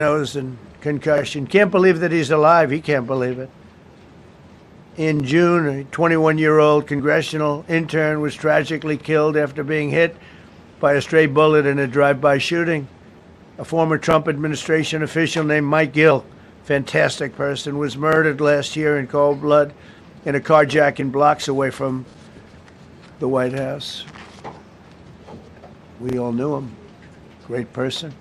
nose and concussion. Can't believe that he's alive. He can't believe it. In June, a 21-year-old congressional intern was tragically killed after being hit by a stray bullet in a drive-by shooting. A former Trump administration official named Mike Gill, fantastic person, was murdered last year in cold blood in a carjacking blocks away from the White House. We all knew him. Great person.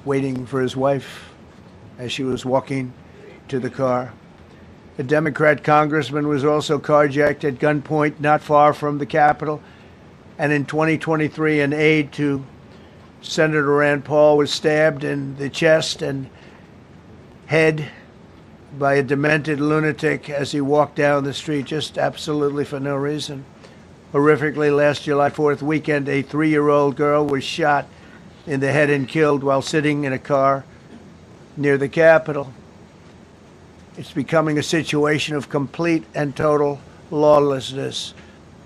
Waiting for his wife as she was walking to the car. A Democrat congressman was also carjacked at gunpoint not far from the Capitol. And in 2023, an aide to Senator Rand Paul was stabbed in the chest and head by a demented lunatic as he walked down the street, just absolutely for no reason. Horrifically, last July 4th weekend, a 3-year-old girl was shot in the head and killed while sitting in a car near the Capitol. It's becoming a situation of complete and total lawlessness.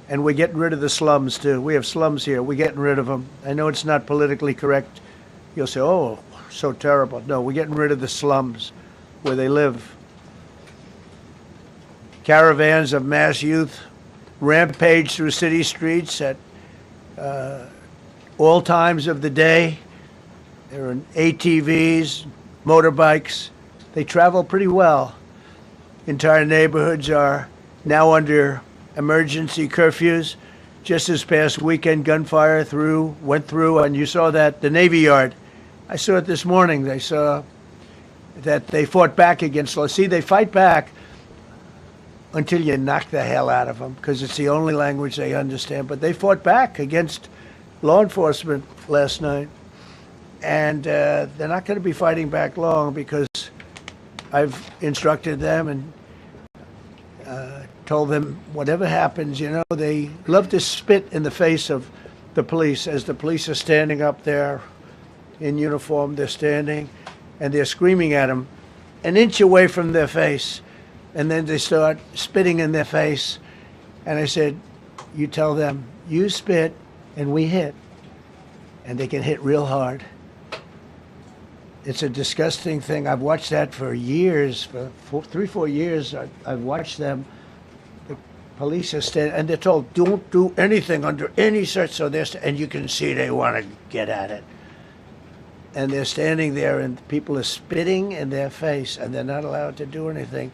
And we're getting rid of the slums, too. We have slums here. We're getting rid of them. I know it's not politically correct. You'll say, oh, so terrible. No, we're getting rid of the slums where they live. Caravans of mass youth rampage through city streets at all times of the day. There are ATVs, motorbikes. They travel pretty well. Entire neighborhoods are now under emergency curfews. Just this past weekend, gunfire went through, and you saw that, the Navy Yard. I saw it this morning. They saw that they fought back against law. See, they fight back until you knock the hell out of them, because it's the only language they understand. But they fought back against law enforcement last night. And they're not going to be fighting back long, because I've instructed them and told them whatever happens, they love to spit in the face of the police. As the police are standing up there in uniform, they're standing and they're screaming at them an inch away from their face. And then they start spitting in their face. And I said, you tell them, you spit and we hit. And they can hit real hard. It's a disgusting thing. I've watched that for years, for 3-4 years. I've watched them. The police are standing, and they're told, don't do anything under any search. So and you can see they want to get at it. And they're standing there, and people are spitting in their face, and they're not allowed to do anything.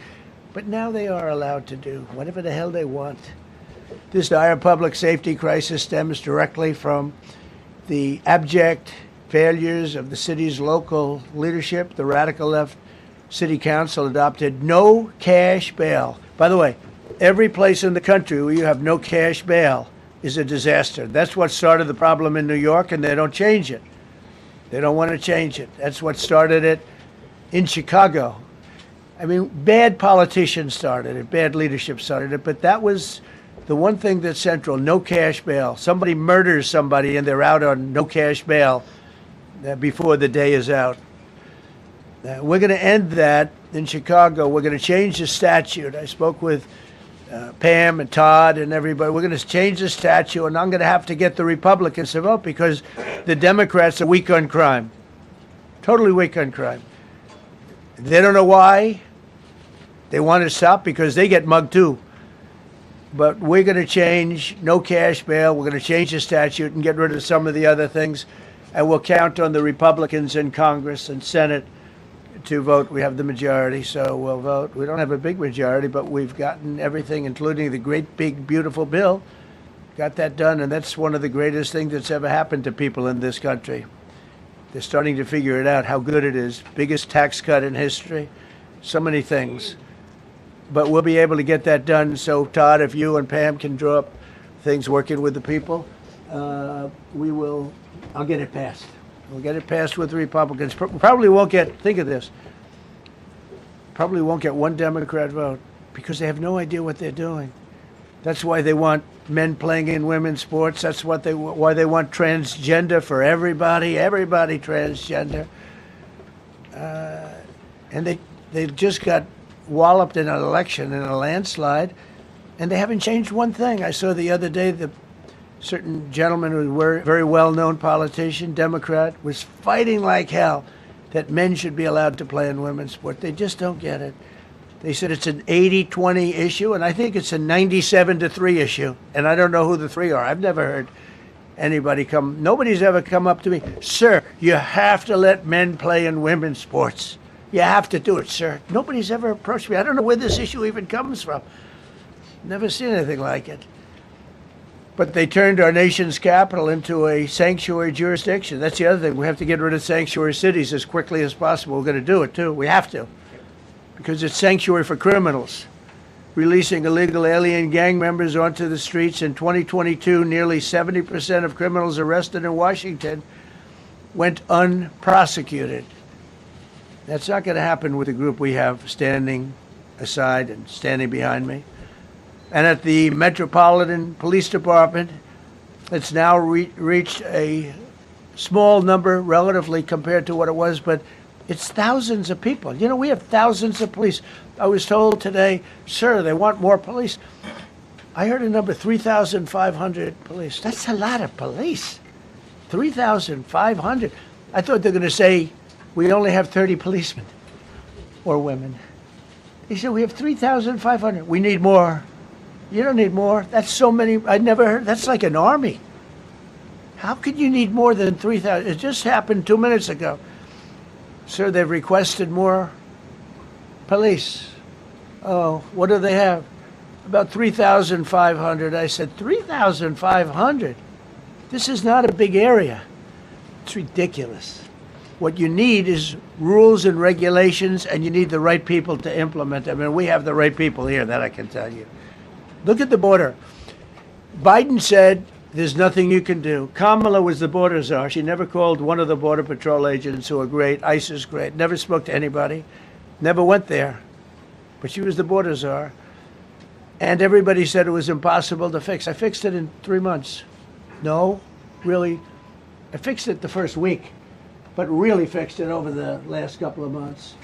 But now they are allowed to do whatever the hell they want. This dire public safety crisis stems directly from the abject failures of the city's local leadership. The radical left city council adopted no cash bail. By the way, every place in the country where you have no cash bail is a disaster. That's what started the problem in New York, and they don't change it. They don't want to change it. That's what started it in Chicago. I mean, bad politicians started it, bad leadership started it, but that was the one thing that's central, no cash bail. Somebody murders somebody and they're out on no cash bail before the day is out. We're going to end that in Chicago. We're going to change the statute. I spoke with Pam and Todd and everybody. We're going to change the statute, and I'm going to have to get the Republicans to vote because the Democrats are weak on crime, totally weak on crime. They don't know why. They want to stop because they get mugged too. But we're going to change no cash bail. We're going to change the statute and get rid of some of the other things. And we'll count on the Republicans in Congress and Senate to vote. We have the majority, so we'll vote. We don't have a big majority, but we've gotten everything, including the great, big, beautiful bill. Got that done, and that's one of the greatest things that's ever happened to people in this country. They're starting to figure it out, how good it is. Biggest tax cut in history. So many things. But we'll be able to get that done. So, Todd, if you and Pam can draw up things working with the people, I'll get it passed. We'll get it passed with the Republicans. Probably won't get, think of this, probably won't get one Democrat vote because they have no idea what they're doing. That's why they want men playing in women's sports. That's why they want transgender for everybody transgender. And they just got walloped in an election, in a landslide, and they haven't changed one thing. I saw the other day the certain gentleman who was a very well-known politician, Democrat, was fighting like hell that men should be allowed to play in women's sport. They just don't get it. They said it's an 80-20 issue, and I think it's a 97-3 issue. And I don't know who the three are. I've never heard anybody nobody's ever come up to me, sir, you have to let men play in women's sports. You have to do it, sir. Nobody's ever approached me. I don't know where this issue even comes from. Never seen anything like it. But they turned our nation's capital into a sanctuary jurisdiction. That's the other thing. We have to get rid of sanctuary cities as quickly as possible. We're going to do it, too. We have to. Because it's sanctuary for criminals. Releasing illegal alien gang members onto the streets. In 2022, nearly 70% of criminals arrested in Washington went unprosecuted. That's not going to happen with the group we have standing aside and standing behind me. And at the Metropolitan Police Department, it's now reached a small number relatively compared to what it was, but it's thousands of people. You know, we have thousands of police. I was told today, sir, they want more police. I heard a number, 3,500 police. That's a lot of police. 3,500. I thought they were going to say we only have 30 policemen or women. They said we have 3,500. We need more. You don't need more. That's so many. I never heard. That's like an army. How could you need more than 3,000? It just happened 2 minutes ago. Sir, they've requested more police. Oh, what do they have? About 3,500. I said, 3,500? This is not a big area. It's ridiculous. What you need is rules and regulations, and you need the right people to implement them. And we have the right people here, that I can tell you. Look at the border. Biden said there's nothing you can do. Kamala was the border czar. She never called one of the Border Patrol agents who are great. ICE is great. Never spoke to anybody. Never went there. But she was the border czar. And everybody said it was impossible to fix. I fixed it in 3 months. No, really. I fixed it the first week, but really fixed it over the last couple of months.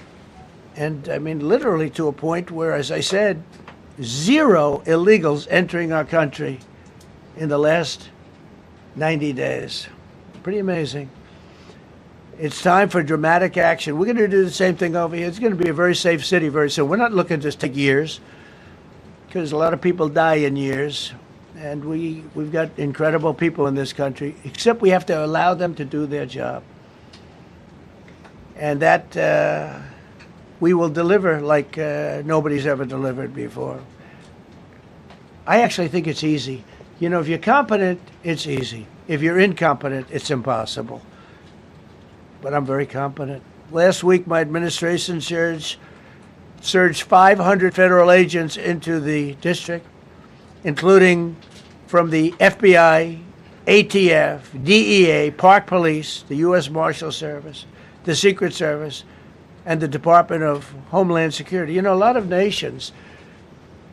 And I mean, literally to a point where, as I said, 0 illegals entering our country in the last 90 days. Pretty amazing. It's time for dramatic action. We're going to do the same thing over here. It's going to be a very safe city very soon. We're not looking to take years, because a lot of people die in years. And we've got incredible people in this country, except we have to allow them to do their job. And that we will deliver like nobody's ever delivered before. I actually think it's easy. You know, if you're competent, it's easy. If you're incompetent, it's impossible. But I'm very competent. Last week, my administration surged 500 federal agents into the district, including from the FBI, ATF, DEA, Park Police, the U.S. Marshal Service, the Secret Service, and the Department of Homeland Security. You know, a lot of nations,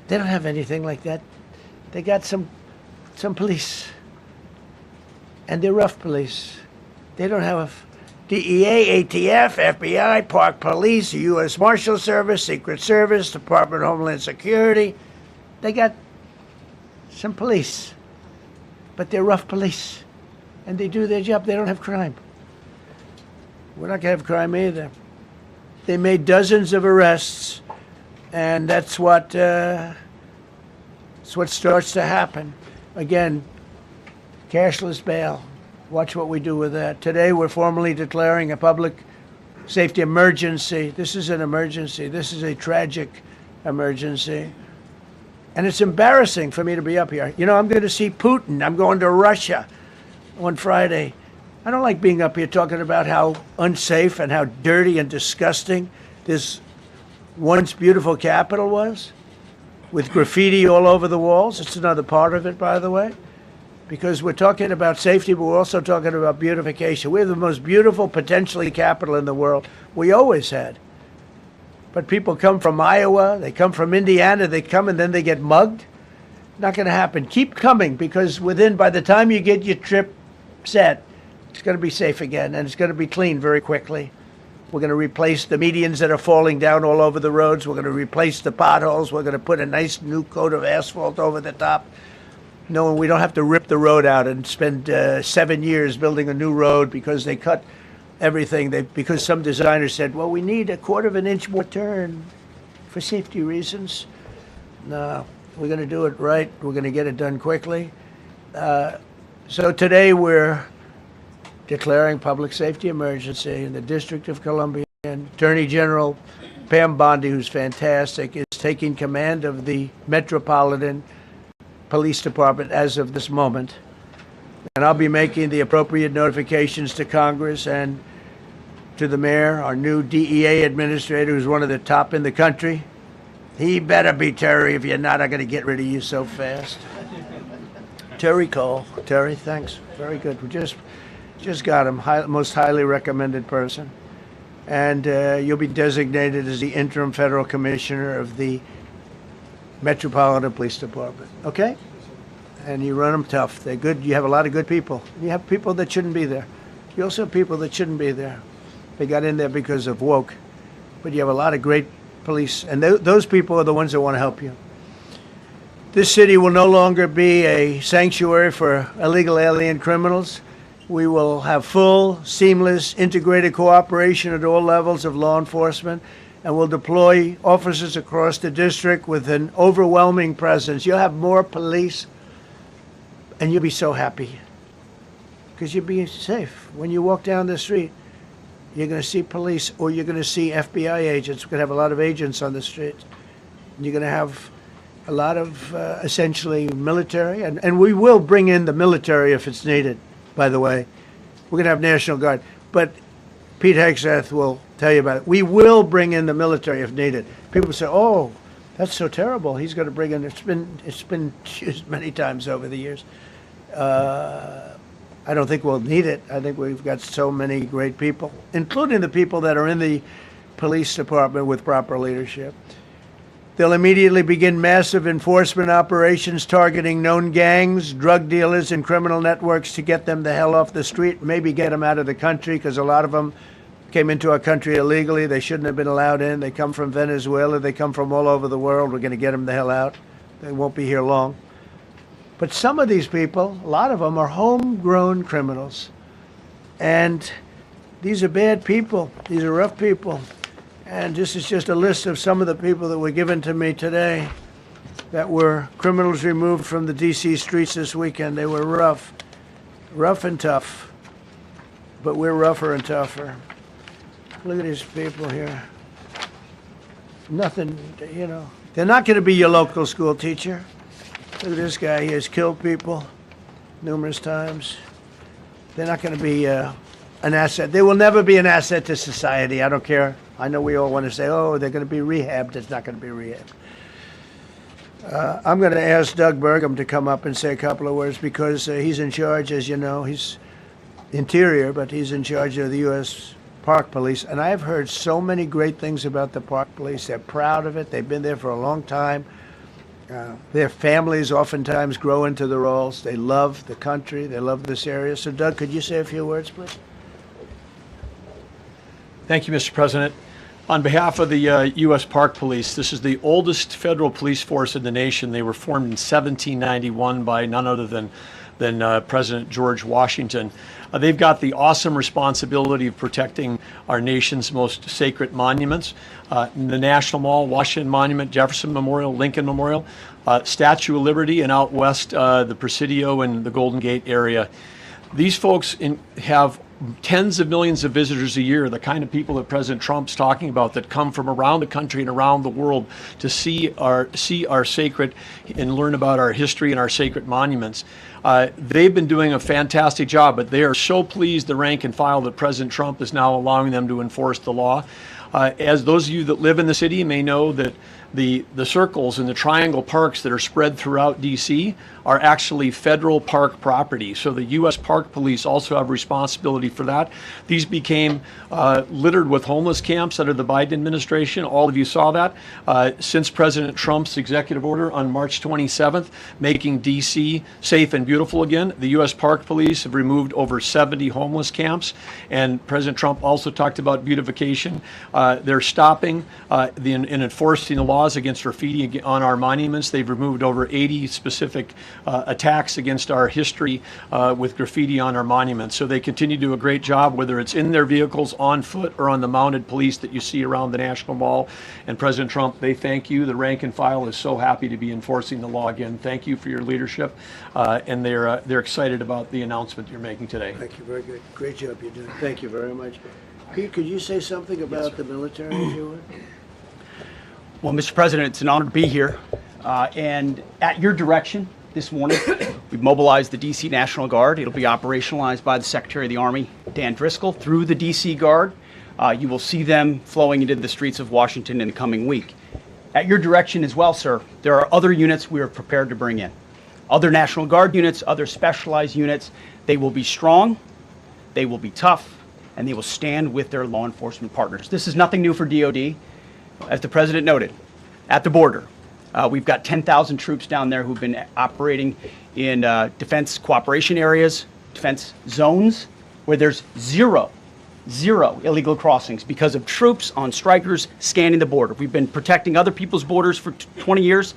they don't have anything like that. They got some police, and they're rough police. They don't have DEA, ATF, FBI, Park Police, the U.S. Marshal Service, Secret Service, Department of Homeland Security. They got some police, but they're rough police, and they do their job. They don't have crime. We're not going to have crime either. They made dozens of arrests, and that's what starts to happen. Again, cashless bail. Watch what we do with that. Today, we're formally declaring a public safety emergency. This is an emergency. This is a tragic emergency. And it's embarrassing for me to be up here. You know, I'm going to see Putin. I'm going to Russia on Friday. I don't like being up here talking about how unsafe and how dirty and disgusting this once beautiful capital was, with graffiti all over the walls. It's another part of it, by the way, because we're talking about safety, but we're also talking about beautification. We have the most beautiful, potentially, capital in the world. We always had. But people come from Iowa, they come from Indiana, they come and then they get mugged. Not going to happen. Keep coming, because by the time you get your trip set, it's going to be safe again, and it's going to be clean very quickly. We're going to replace the medians that are falling down all over the roads. We're going to replace the potholes. We're going to put a nice new coat of asphalt over the top. No, we don't have to rip the road out and spend 7 years building a new road because they cut everything. Because some designer said, well, we need a quarter of an inch more turn for safety reasons. No, we're going to do it right. We're going to get it done quickly. So today we're declaring public safety emergency in the District of Columbia. And Attorney General Pam Bondi, who's fantastic, is taking command of the Metropolitan Police Department as of this moment. And I'll be making the appropriate notifications to Congress and to the mayor, our new DEA administrator, who's one of the top in the country. He better be Terry. If you're not, I'm going to get rid of you so fast. Terry Cole. Terry, thanks. Very good. We just got him. Most highly recommended person. And you'll be designated as the interim federal commissioner of the Metropolitan Police Department. Okay? And you run them tough. They're good. You have a lot of good people. You have people that shouldn't be there. You also have people that shouldn't be there. They got in there because of woke. But you have a lot of great police. And those people are the ones that want to help you. This city will no longer be a sanctuary for illegal alien criminals. We will have full, seamless, integrated cooperation at all levels of law enforcement, and we'll deploy officers across the district with an overwhelming presence. You'll have more police, and you'll be so happy because you'll be safe. When you walk down the street, you're going to see police, or you're going to see FBI agents. We're going to have a lot of agents on the street. And you're going to have a lot of essentially military, and we will bring in the military if it's needed. By the way, we're going to have National Guard, but Pete Hegseth will tell you about it. We will bring in the military if needed. People say, "Oh, that's so terrible." He's going to bring in. It's been used many times over the years. I don't think we'll need it. I think we've got so many great people, including the people that are in the police department with proper leadership. They'll immediately begin massive enforcement operations targeting known gangs, drug dealers, and criminal networks to get them the hell off the street, maybe get them out of the country, because a lot of them came into our country illegally. They shouldn't have been allowed in. They come from Venezuela. They come from all over the world. We're going to get them the hell out. They won't be here long. But some of these people, a lot of them, are homegrown criminals. And these are bad people. These are rough people. And this is just a list of some of the people that were given to me today that were criminals removed from the D.C. streets this weekend. They were rough and tough. But we're rougher and tougher. Look at these people here. Nothing, you know. They're not going to be your local school teacher. Look at this guy. He has killed people numerous times. They're not going to be an asset. They will never be an asset to society. I don't care. I know we all want to say, oh, they're going to be rehabbed. It's not going to be rehabbed. I'm going to ask Doug Burgum to come up and say a couple of words because he's in charge, as you know. He's Interior, but he's in charge of the U.S. Park Police. And I've heard so many great things about the Park Police. They're proud of it. They've been there for a long time. Their families oftentimes grow into the roles. They love the country. They love this area. So, Doug, could you say a few words, please? Thank you, Mr. President. On behalf of the U.S. Park Police, this is the oldest federal police force in the nation. They were formed in 1791 by none other than President George Washington. They've got the awesome responsibility of protecting our nation's most sacred monuments. The National Mall, Washington Monument, Jefferson Memorial, Lincoln Memorial, Statue of Liberty, and out west, the Presidio and the Golden Gate area. These folks have tens of millions of visitors a year, the kind of people that President Trump's talking about that come from around the country and around the world to see our sacred and learn about our history and our sacred monuments. They've been doing a fantastic job, but they are so pleased, the rank and file, that President Trump is now allowing them to enforce the law. As those of you that live in the city may know, that the circles and the triangle parks that are spread throughout D.C. are actually federal park property. So the U.S. Park Police also have responsibility for that. These became littered with homeless camps under the Biden administration. All of you saw that. Since President Trump's executive order on March 27th, making D.C. safe and beautiful again. The U.S. Park Police have removed over 70 homeless camps, and President Trump also talked about beautification. They're stopping and enforcing the laws against graffiti on our monuments. They've removed over 80 specific attacks against our history with graffiti on our monuments. So they continue to do a great job, whether it's in their vehicles, on foot, or on the mounted police that you see around the National Mall. And President Trump, they thank you. The rank and file is so happy to be enforcing the law again. Thank you for your leadership, and they're excited about the announcement you're making today. Thank you. Very good. Great job you're doing. Thank you very much. Pete, could you say something about the military, if you would? Well, Mr. President, it's an honor to be here. And at your direction this morning, we've mobilized the D.C. National Guard. It'll be operationalized by the Secretary of the Army, Dan Driscoll, through the D.C. Guard. You will see them flowing into the streets of Washington in the coming week. At your direction as well, sir, there are other units we are prepared to bring in. Other National Guard units, other specialized units. They will be strong, they will be tough, and they will stand with their law enforcement partners. This is nothing new for DOD. As the President noted, at the border, we've got 10,000 troops down there who've been operating in defense cooperation areas, defense zones, where there's zero illegal crossings because of troops on strikers scanning the border. We've been protecting other people's borders for 20 years.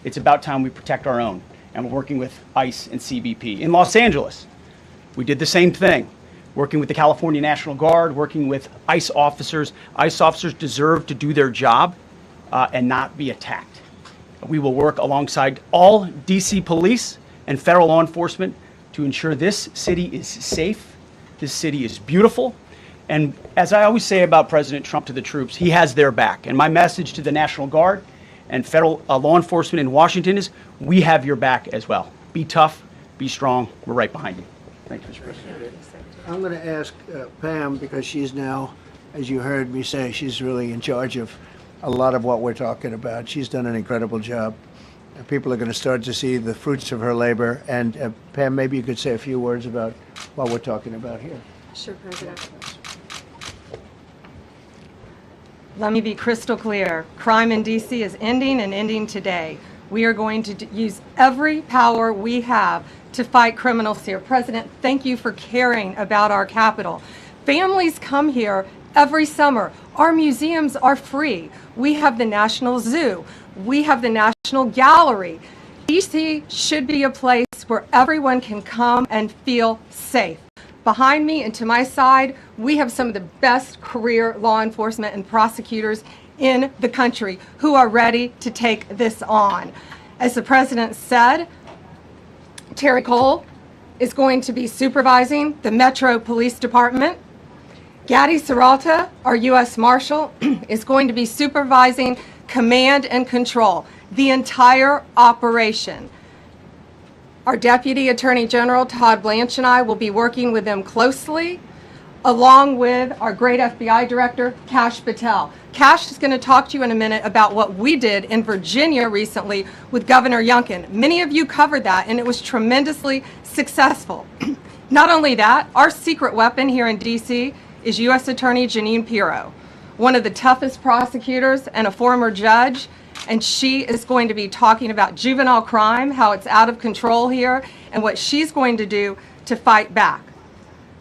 It's about time we protect our own. And we're working with ICE and CBP. In Los Angeles, we did the same thing, working with the California National Guard, working with ICE officers. ICE officers deserve to do their job and not be attacked. We will work alongside all DC police and federal law enforcement to ensure this city is safe, this city is beautiful. And as I always say about President Trump to the troops, he has their back. And my message to the National Guard and federal law enforcement in Washington is, we have your back as well. Be tough, be strong, we're right behind you. Thank you, Mr. President. I'm going to ask Pam, because she's now, as you heard me say, she's really in charge of a lot of what we're talking about. She's done an incredible job. People are going to start to see the fruits of her labor. And Pam, maybe you could say a few words about what we're talking about here. Sure, President. Let me be crystal clear. Crime in D.C. is ending and ending today. We are going to use every power we have to fight criminals here. President, thank you for caring about our capital. Families come here every summer. Our museums are free. We have the National Zoo. We have the National Gallery. D.C. should be a place where everyone can come and feel safe. Behind me and to my side, we have some of the best career law enforcement and prosecutors in the country who are ready to take this on. As the President said, Terry Cole is going to be supervising the Metro Police Department. Gaddy Serralta, our U.S. Marshal, is going to be supervising command and control, the entire operation. Our Deputy Attorney General, Todd Blanche, and I will be working with them closely, along with our great FBI Director, Kash Patel. Kash is going to talk to you in a minute about what we did in Virginia recently with Governor Youngkin. Many of you covered that, and it was tremendously successful. Not only that, our secret weapon here in D.C. is U.S. Attorney Jeanine Pirro, one of the toughest prosecutors and a former judge. And she is going to be talking about juvenile crime, how it's out of control here, and what she's going to do to fight back.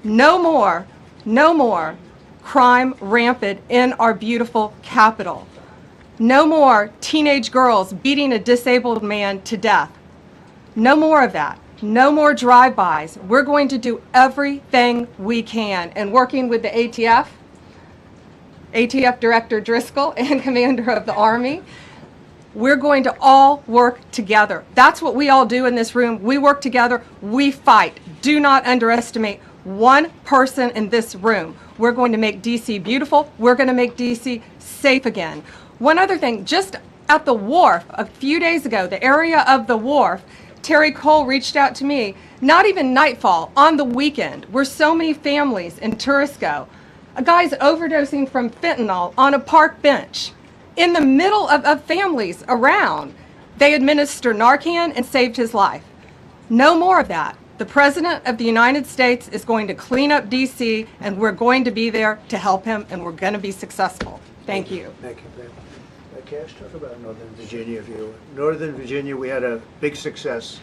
No more crime rampant in our beautiful capital. No more teenage girls beating a disabled man to death. No more of that. No more drive-bys. We're going to do everything we can. And working with the ATF Director Driscoll and Commander of the Army, we're going to all work together. That's what we all do in this room. We work together, we fight. Do not underestimate one person in this room. We're going to make DC beautiful. We're going to make DC safe again. One other thing, just at the wharf a few days ago, the area of the wharf, Terry Cole reached out to me, not even nightfall, on the weekend, where so many families and tourists go. A guy's overdosing from fentanyl on a park bench. In the middle of families around, they administer Narcan and saved his life. No more of that. The President of the United States is going to clean up D.C., and we're going to be there to help him, and we're going to be successful. Thank you. Thank you, Pam. Cash, talk about Northern Virginia. Northern Virginia, we had a big success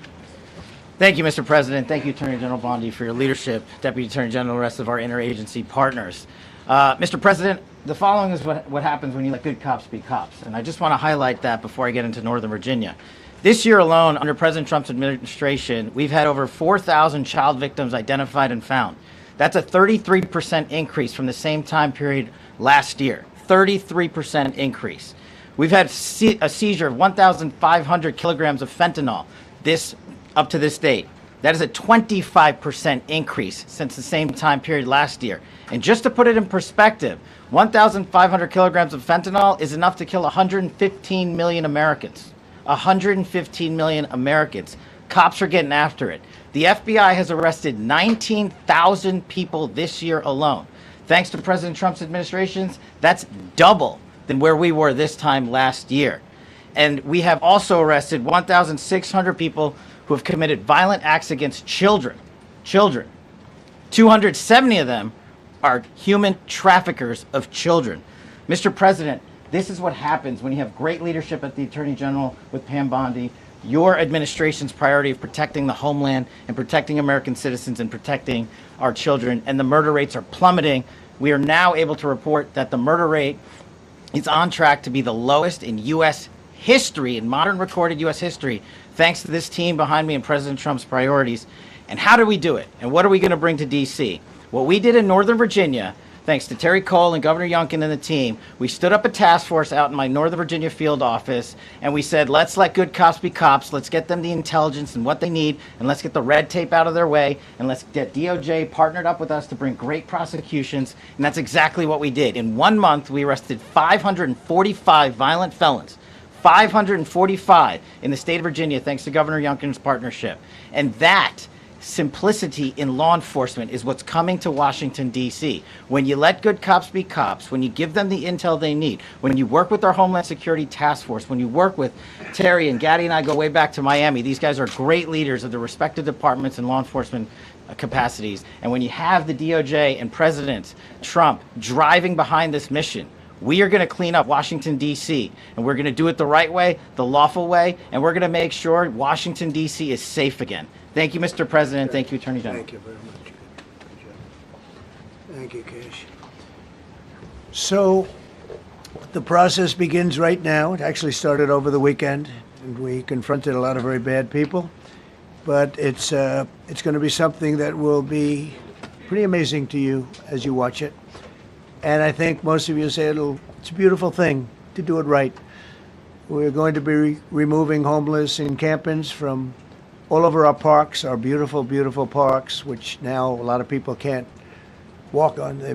Thank you, Mr. President. Thank you, Attorney General Bondi, for your leadership, Deputy Attorney General, and the rest of our interagency partners. Mr. President, the following is what happens when you let good cops be cops, and I just want to highlight that before I get into Northern Virginia. This year alone, under President Trump's administration, we've had over 4,000 child victims identified and found. That's a 33% increase from the same time period last year. 33% increase. We've had a seizure of 1,500 kilograms of fentanyl up to this date. That is a 25% increase since the same time period last year. And just to put it in perspective, 1,500 kilograms of fentanyl is enough to kill 115 million Americans. 115 million Americans. Cops are getting after it. The FBI has arrested 19,000 people this year alone. Thanks to President Trump's administrations, that's double than where we were this time last year. And we have also arrested 1,600 people who have committed violent acts against children. 270 of them are human traffickers of children. Mr. President, this is what happens when you have great leadership at the Attorney General with Pam Bondi, your administration's priority of protecting the homeland and protecting American citizens and protecting our children, and the murder rates are plummeting. We are now able to report that the murder rate is on track to be the lowest in U.S. history, in modern recorded U.S. history, thanks to this team behind me and President Trump's priorities. And how do we do it? And what are we going to bring to D.C.? What we did in Northern Virginia, thanks to Terry Cole and Governor Youngkin and the team, we stood up a task force out in my Northern Virginia field office, and we said, let's let good cops be cops, let's get them the intelligence and what they need, and let's get the red tape out of their way, and let's get DOJ partnered up with us to bring great prosecutions, and that's exactly what we did. In 1 month, we arrested 545 violent felons. 545 in the state of Virginia, thanks to Governor Youngkin's partnership. And that simplicity in law enforcement is what's coming to Washington, D.C. When you let good cops be cops, when you give them the intel they need, when you work with our Homeland Security Task Force, when you work with Terry and Gaddy and I go way back to Miami, these guys are great leaders of the respective departments and law enforcement capacities. And when you have the DOJ and President Trump driving behind this mission, we are going to clean up Washington, D.C., and we're going to do it the right way, the lawful way, and we're going to make sure Washington, D.C. is safe again. Thank you, Mr. President. Thank you, Attorney General. Thank you very much. Good job. Thank you, Cash. So the process begins right now. It actually started over the weekend, and we confronted a lot of very bad people. But it's going to be something that will be pretty amazing to you as you watch it. And I think most of you say it's a beautiful thing to do it right. We're going to be removing homeless encampments from all over our parks, our beautiful, beautiful parks, which now a lot of people can't walk on. They're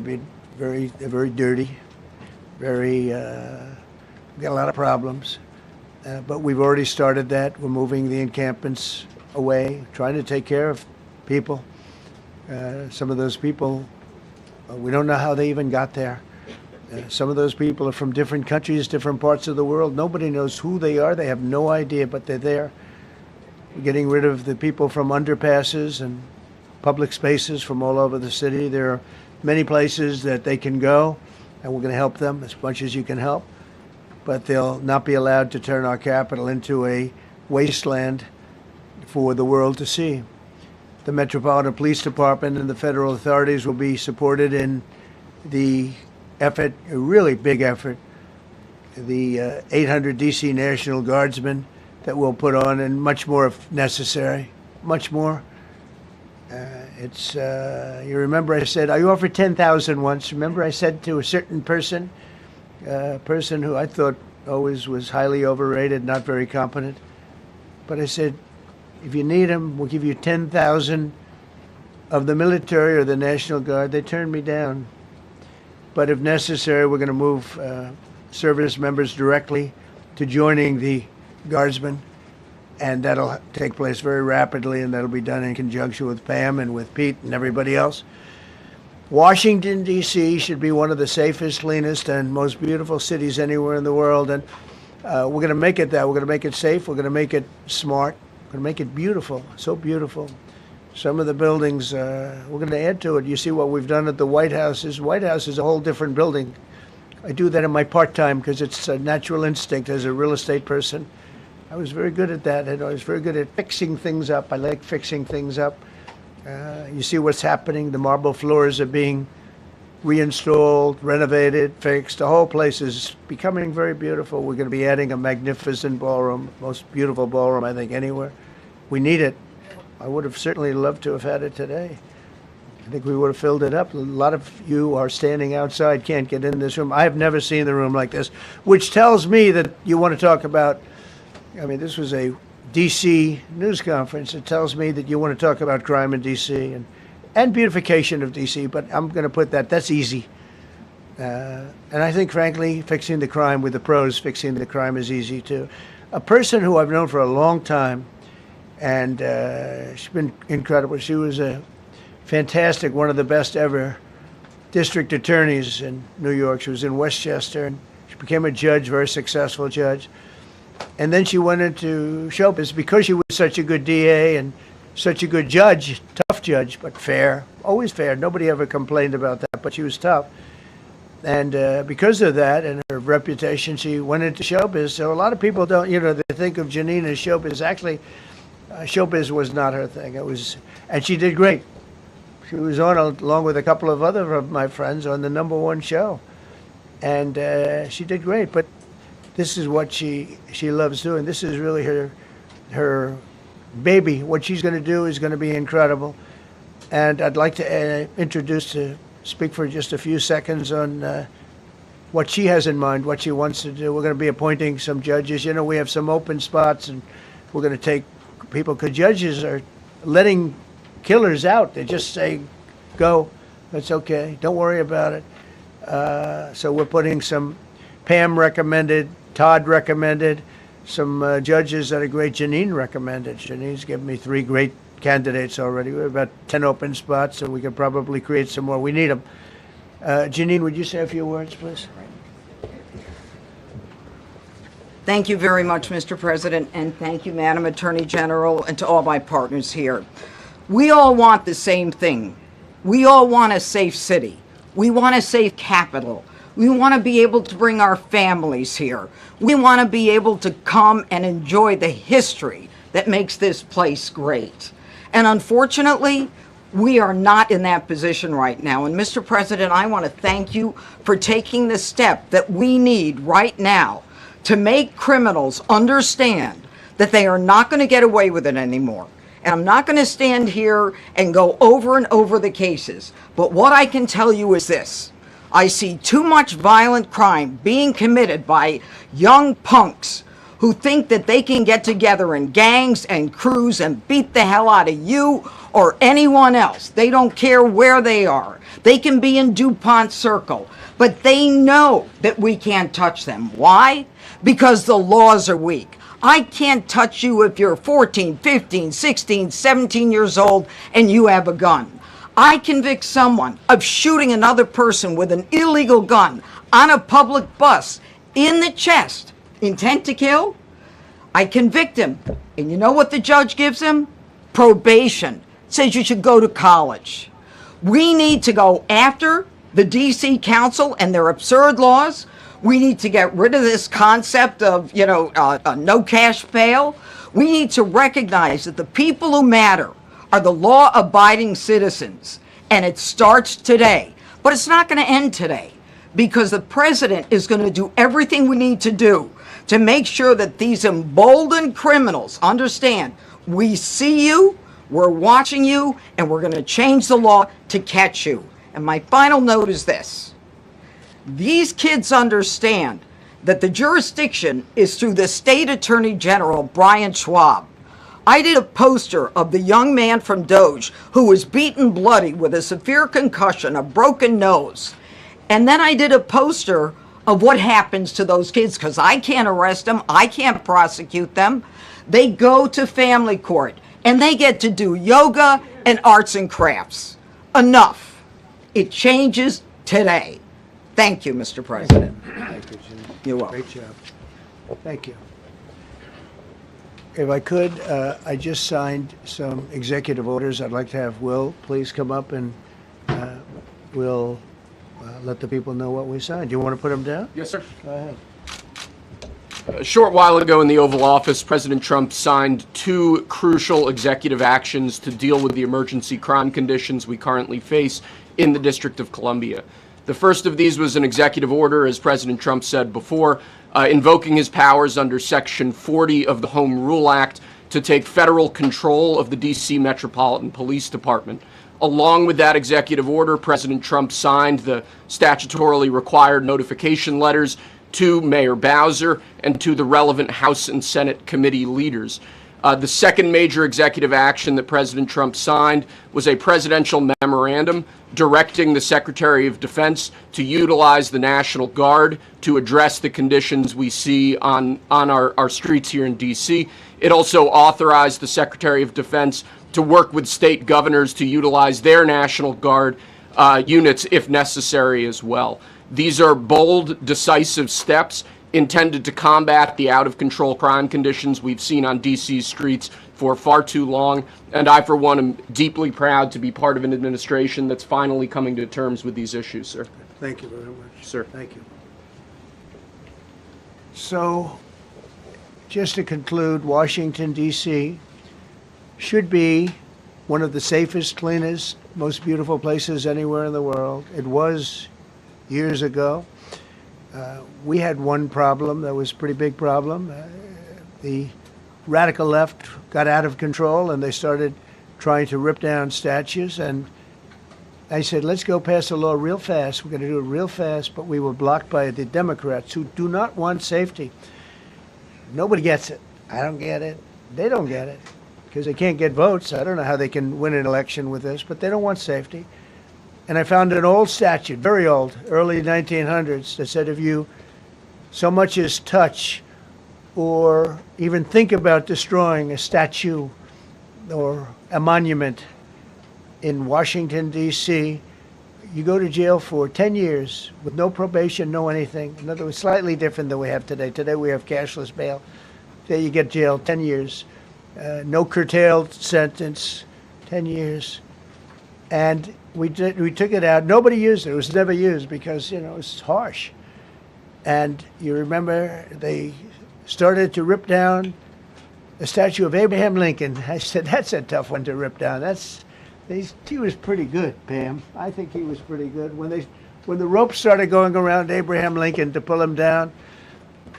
very dirty, we got a lot of problems. But we've already started that. We're moving the encampments away, trying to take care of people. Some of those people, we don't know how they even got there. Some of those people are from different countries, different parts of the world. Nobody knows who they are. They have no idea, but they're there. We're getting rid of the people from underpasses and public spaces from all over the city. There are many places that they can go, and we're going to help them as much as you can help. But they'll not be allowed to turn our capital into a wasteland for the world to see. The Metropolitan Police Department and the federal authorities will be supported in the effort, a really big effort, the 800 D.C. National Guardsmen that we'll put on, and much more if necessary, much more. You remember I said, I offered 10,000 once. Remember I said to a certain person, a person who I thought always was highly overrated, not very competent, but I said, if you need them, we'll give you 10,000 of the military or the National Guard. They turned me down. But if necessary, we're going to move service members directly to joining the Guardsmen, and that'll take place very rapidly, and that'll be done in conjunction with Pam and with Pete and everybody else. Washington, D.C. should be one of the safest, cleanest, and most beautiful cities anywhere in the world, and we're going to make it that. We're going to make it safe. We're going to make it smart. We're going to make it beautiful, so beautiful. Some of the buildings, we're going to add to it. You see what we've done at the White House. White House is a whole different building. I do that in my part-time because it's a natural instinct as a real estate person. I was very good at that, and I was very good at fixing things up. I like fixing things up. You see what's happening. The marble floors are being reinstalled, renovated, fixed. The whole place is becoming very beautiful. We're going to be adding a magnificent ballroom, most beautiful ballroom, I think, anywhere. We need it. I would have certainly loved to have had it today. I think we would have filled it up. A lot of you are standing outside, can't get in this room. I have never seen the room like this, which tells me that you want to talk about, I mean, this was a D.C. news conference. It tells me that you want to talk about crime in D.C. and beautification of D.C., but I'm going to put that's easy. And I think, frankly, fixing the crime with the pros, fixing the crime is easy, too. A person who I've known for a long time, and she's been incredible. She was a fantastic, one of the best ever district attorneys in New York. She was in Westchester, and she became a judge, very successful judge. And then she went into show business because she was such a good DA and such a good judge, tough judge, but fair, always fair. Nobody ever complained about that, but she was tough. And because of that and her reputation, she went into showbiz. So a lot of people don't, they think of Janine as showbiz. Actually, showbiz was not her thing. And she did great. She was on, along with a couple of other of my friends, on the #1 show. And she did great. But this is what she loves doing. This is really her baby. What she's going to do is going to be incredible. And I'd like to speak for just a few seconds on what she has in mind, what she wants to do. We're going to be appointing some judges. We have some open spots, and we're going to take people, because judges are letting killers out. They just say, go, that's okay, don't worry about it. So we're putting some Pam recommended, Todd recommended, some judges that are great. Janine recommended. Janine's given me 3 great candidates already. We have about 10 open spots, so we could probably create some more. We need them. Janine, would you say a few words, please? Thank you very much, Mr. President, and thank you, Madam Attorney General, and to all my partners here. We all want the same thing. We all want a safe city. We want a safe capital. We want to be able to bring our families here. We want to be able to come and enjoy the history that makes this place great. And unfortunately, we are not in that position right now. And Mr. President, I want to thank you for taking the step that we need right now to make criminals understand that they are not going to get away with it anymore. And I'm not going to stand here and go over and over the cases. But what I can tell you is this. I see too much violent crime being committed by young punks who think that they can get together in gangs and crews and beat the hell out of you or anyone else. They don't care where they are. They can be in DuPont Circle, but they know that we can't touch them. Why? Because the laws are weak. I can't touch you if you're 14, 15, 16, 17 years old and you have a gun. I convict someone of shooting another person with an illegal gun on a public bus in the chest, intent to kill. I convict him. And you know what the judge gives him? Probation. Says you should go to college. We need to go after the D.C. Council and their absurd laws. We need to get rid of this concept of, no cash bail. We need to recognize that the people who matter are the law-abiding citizens. And it starts today. But it's not going to end today, because the president is going to do everything we need to do to make sure that these emboldened criminals understand we see you, we're watching you, and we're going to change the law to catch you. And my final note is this. These kids understand that the jurisdiction is through the State Attorney General, Brian Schwab. I did a poster of the young man from Doge who was beaten bloody with a severe concussion, a broken nose. And then I did a poster of what happens to those kids, because I can't arrest them, I can't prosecute them. They go to family court and they get to do yoga and arts and crafts. Enough. It changes today. Thank you, Mr. President. Thank you, Jim. You're welcome. Great job. Thank you. If I could, I just signed some executive orders. I'd like to have Will please come up, and we'll let the people know what we signed. Do you want to put them down? Yes, sir. Go ahead. A short while ago in the Oval Office, President Trump signed two crucial executive actions to deal with the emergency crime conditions we currently face in the District of Columbia. The first of these was an executive order, as President Trump said before, invoking his powers under Section 40 of the Home Rule Act to take federal control of the D.C. Metropolitan Police Department. Along with that executive order, President Trump signed the statutorily required notification letters to Mayor Bowser and to the relevant House and Senate committee leaders. The second major executive action that President Trump signed was a presidential memorandum directing the Secretary of Defense to utilize the National Guard to address the conditions we see on our streets here in D.C. It also authorized the Secretary of Defense to work with state governors to utilize their National Guard units if necessary as well. These are bold, decisive steps intended to combat the out-of-control crime conditions we've seen on D.C.'s streets for far too long, and I, for one, am deeply proud to be part of an administration that's finally coming to terms with these issues, sir. Thank you very much. Sir. Thank you. So, just to conclude, Washington, D.C. should be one of the safest, cleanest, most beautiful places anywhere in the world. It was years ago. We had one problem that was a pretty big problem. The radical left got out of control and they started trying to rip down statues. And I said, let's go pass a law real fast. We're going to do it real fast. But we were blocked by the Democrats who do not want safety. Nobody gets it. I don't get it. They don't get it because they can't get votes. I don't know how they can win an election with this, but they don't want safety. And I found an old statute, very old, early 1900s, that said if you so much as touch or even think about destroying a statue or a monument in Washington, D.C., you go to jail for 10 years with no probation, no anything. In other words, slightly different than we have today. Today we have cashless bail. Today you get jailed 10 years. No curtailed sentence, 10 years. And we took it out. Nobody used it. It was never used because, you know, it's harsh. And you remember they started to rip down the statue of Abraham Lincoln. I said, that's a tough one to rip down. He was pretty good, Pam. I think he was pretty good. When the ropes started going around Abraham Lincoln to pull him down,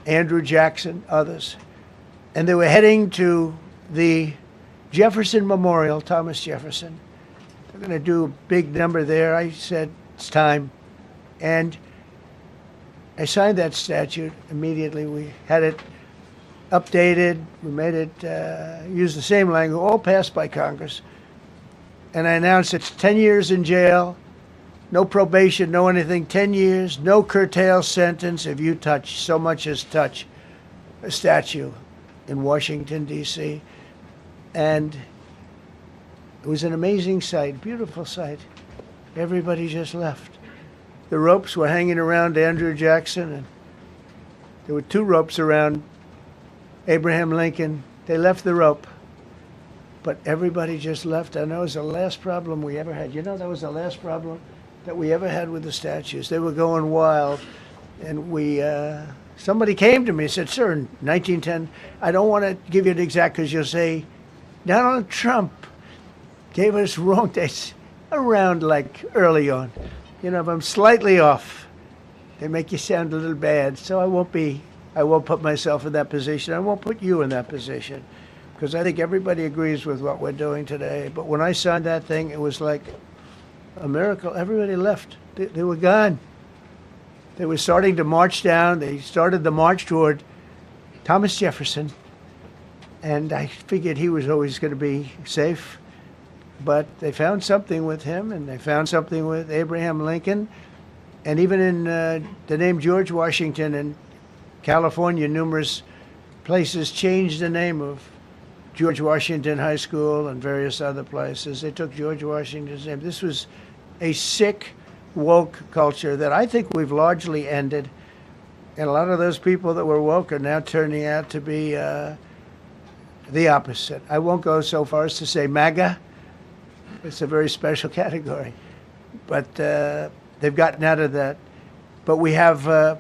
Andrew Jackson, others, and they were heading to the Jefferson Memorial, Thomas Jefferson. They're going to do a big number there. I said, it's time. And I signed that statute immediately. We had it updated. We made it use the same language, all passed by Congress. And I announced it's 10 years in jail, no probation, no anything, 10 years, no curtail sentence if you touch, so much as touch a statue in Washington, D.C. And it was an amazing sight, beautiful sight. Everybody just left. The ropes were hanging around Andrew Jackson, and there were two ropes around Abraham Lincoln. They left the rope, but everybody just left. And that was the last problem we ever had. You know, that was the last problem that we ever had with the statues. They were going wild, and somebody came to me and said, sir, in 1910, I don't want to give you an exact because you'll say, Donald Trump gave us wrong dates around like early on. You know, if I'm slightly off, they make you sound a little bad. So I won't put myself in that position. I won't put you in that position because I think everybody agrees with what we're doing today. But when I signed that thing, it was like a miracle. Everybody left. They were gone. They were starting to march down. They started the march toward Thomas Jefferson. And I figured he was always going to be safe. But they found something with him, and they found something with Abraham Lincoln. And even in the name George Washington in California, numerous places changed the name of George Washington High School and various other places. They took George Washington's name. This was a sick, woke culture that I think we've largely ended. And a lot of those people that were woke are now turning out to be the opposite. I won't go so far as to say MAGA. It's a very special category. But they've gotten out of that. But we have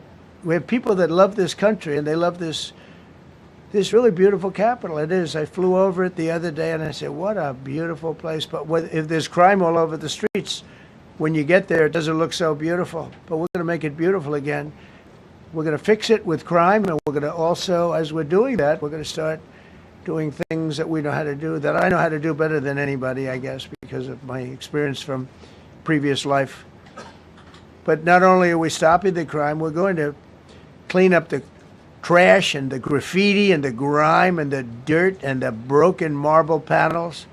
people that love this country, and they love this this really beautiful capital. It is. I flew over it the other day and I said, what a beautiful place. But if there's crime all over the streets, when you get there, it doesn't look so beautiful. But we're going to make it beautiful again. We're going to fix it with crime, and we're going to also, as we're doing that, we're going to start doing things that we know how to do, that I know how to do better than anybody, I guess, because of my experience from previous life. But not only are we stopping the crime, we're going to clean up the trash and the graffiti and the grime and the dirt and the broken marble panels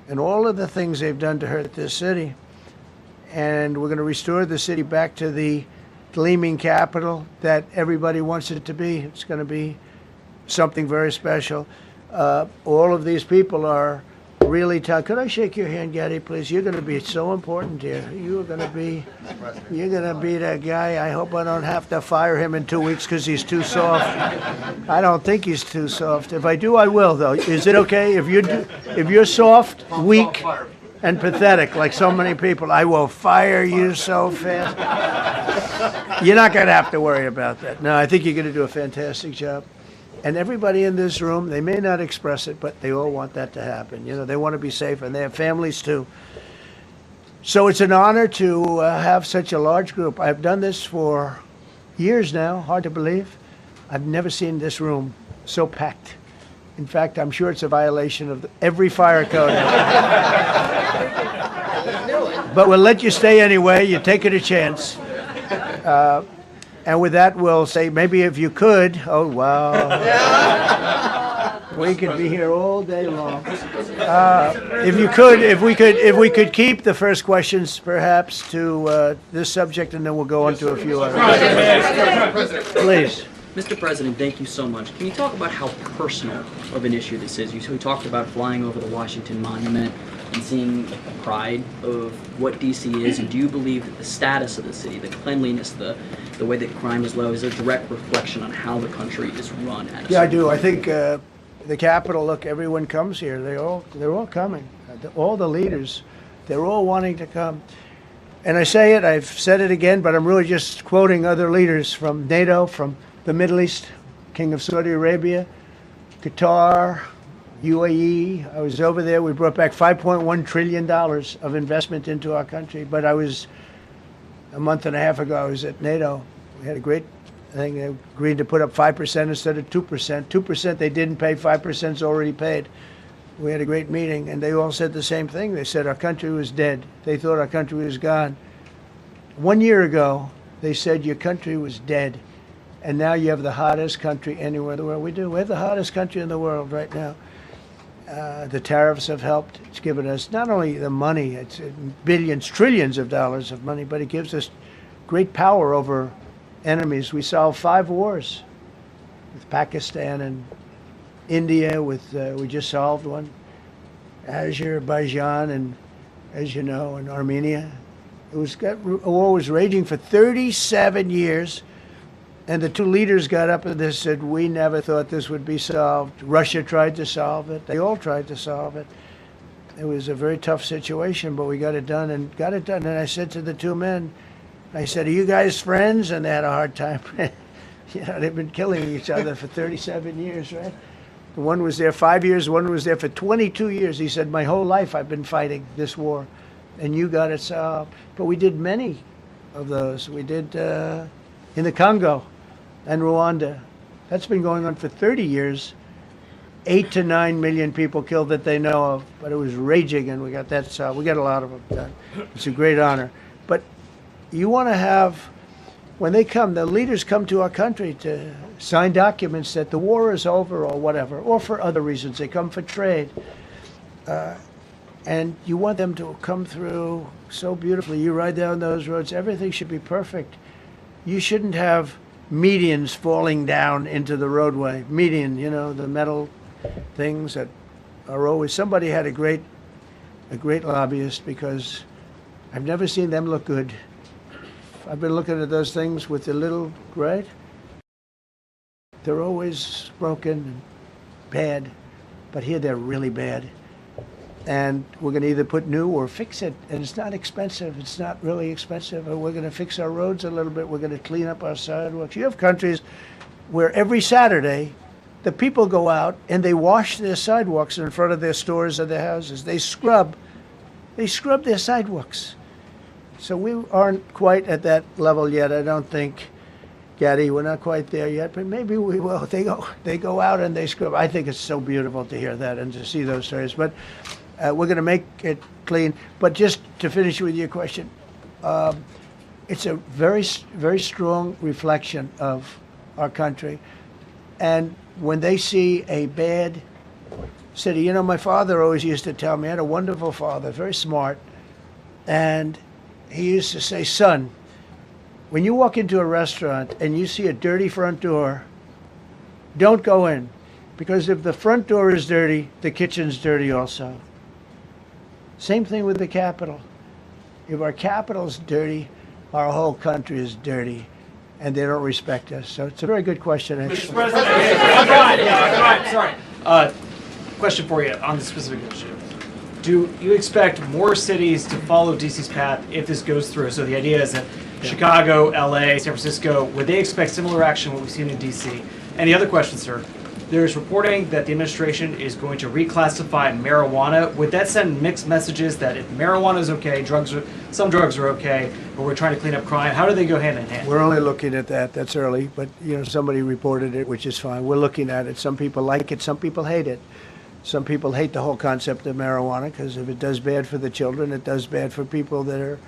and all of the things they've done to hurt this city. And we're going to restore the city back to the gleaming capital that everybody wants it to be. It's going to be something very special. All of these people are really tough. Could I shake your hand, Gaddy, please? You're going to be so important here. You're going to be that guy. I hope I don't have to fire him in 2 weeks because he's too soft. I don't think he's too soft. If I do, I will, though. Is it okay if you're soft, weak, and pathetic like so many people? I will fire you so fast. You're not going to have to worry about that. No, I think you're going to do a fantastic job. And everybody in this room, they may not express it, but they all want that to happen. You know, they want to be safe, and they have families too. So it's an honor to have such a large group. I've done this for years now, hard to believe. I've never seen this room so packed. In fact, I'm sure it's a violation of every fire code. But we'll let you stay anyway. You're taking a chance. And with that, we'll say, maybe if you could, oh, wow. We could be here all day long. If we could keep the first questions, perhaps, to this subject, and then we'll go on to a few others. Please. Mr. President, thank you so much. Can you talk about how personal of an issue this is? We talked about flying over the Washington Monument and seeing the pride of what D.C. is, and do you believe that the status of the city, the cleanliness, the way that crime is low, is a direct reflection on how the country is run? Yeah, I do. I think the Capitol, look, everyone comes here. They're all coming. All the leaders, they're all wanting to come. And I say it, I've said it again, but I'm really just quoting other leaders from NATO, from the Middle East, King of Saudi Arabia, Qatar, UAE. I was over there. We brought back $5.1 trillion of investment into our country. But I was, a month and a half ago, I was at NATO. We had a great thing. They agreed to put up 5% instead of 2%. 2% they didn't pay, 5% is already paid. We had a great meeting, and they all said the same thing. They said our country was dead. They thought our country was gone. 1 year ago, they said your country was dead. And now you have the hottest country anywhere in the world. We do. We have the hottest country in the world right now. The tariffs have helped. It's given us not only the money, it's billions, trillions of dollars of money, but it gives us great power over enemies. We solved 5 wars with Pakistan and India. We just solved one. Azerbaijan and, as you know, and Armenia. War was raging for 37 years. And the 2 leaders got up and they said, we never thought this would be solved. Russia tried to solve it. They all tried to solve it. It was a very tough situation, but we got it done and got it done. And I said to the 2 men, I said, are you guys friends? And they had a hard time. You know, they've been killing each other for 37 years, right? One was there 5 years, one was there for 22 years. He said, my whole life I've been fighting this war, and you got it solved. But we did many of those. We did in the Congo and Rwanda. That's been going on for 30 years. 8 to 9 million people killed that they know of, but it was raging, and we got that solved. We got a lot of them done. It's a great honor. But you want to have, when they come, the leaders come to our country to sign documents that the war is over or whatever, or for other reasons. They come for trade. And you want them to come through so beautifully. You ride down those roads, everything should be perfect. You shouldn't have medians falling down into the roadway. Median, you know, the metal things that are always, somebody had a great lobbyist, because I've never seen them look good. I've been looking at those things with the little, right? They're always broken and bad, but here they're really bad. And we're going to either put new or fix it. And it's not expensive. It's not really expensive. We're going to fix our roads a little bit. We're going to clean up our sidewalks. You have countries where every Saturday the people go out and they wash their sidewalks in front of their stores or their houses. They scrub their sidewalks. So we aren't quite at that level yet, I don't think. Gaddy, we're not quite there yet, but maybe we will. They go out and they scrub. I think it's so beautiful to hear that and to see those stories. But we're going to make it clean. But just to finish with your question, it's a very, very strong reflection of our country. And when they see a bad city, you know, my father always used to tell me, I had a wonderful father, very smart, and he used to say, son, when you walk into a restaurant and you see a dirty front door, don't go in, because if the front door is dirty, the kitchen's dirty also. Same thing with the Capitol. If our Capitol's dirty, our whole country is dirty, and they don't respect us. So it's a very good question, actually. Mr. President, sorry. Question for you on the specific issue. Do you expect more cities to follow DC's path if this goes through? So the idea is that Chicago, LA, San Francisco, would they expect similar action what we've seen in DC? And the other question, sir, there's reporting that the administration is going to reclassify marijuana. Would that send mixed messages that if marijuana is okay, some drugs are okay, but we're trying to clean up crime? How do they go hand in hand? We're only looking at that. That's early, but you know, somebody reported it, which is fine. We're looking at it. Some people like it. Some people hate it. Some people hate the whole concept of marijuana because if it does bad for the children, it does bad for people that are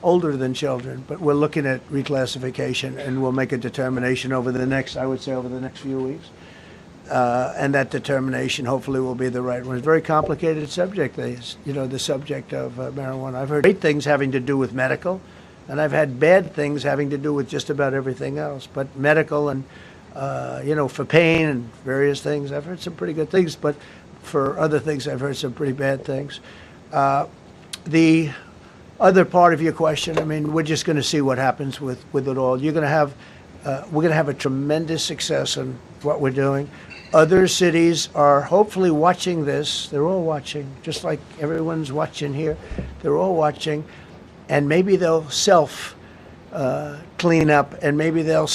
older than children. But we're looking at reclassification, and we'll make a determination over the next few weeks. And that determination hopefully will be the right one. It's a very complicated subject, the subject of marijuana. I've heard great things having to do with medical, and I've had bad things having to do with just about everything else. But medical and, for pain and various things, I've heard some pretty good things. But for other things, I've heard some pretty bad things. The other part of your question, I mean, we're just going to see what happens with it all. We're going to have a tremendous success in what we're doing. Other cities are hopefully watching this. They're all watching, just like everyone's watching here. They're all watching, and maybe they'll clean up, and maybe they'll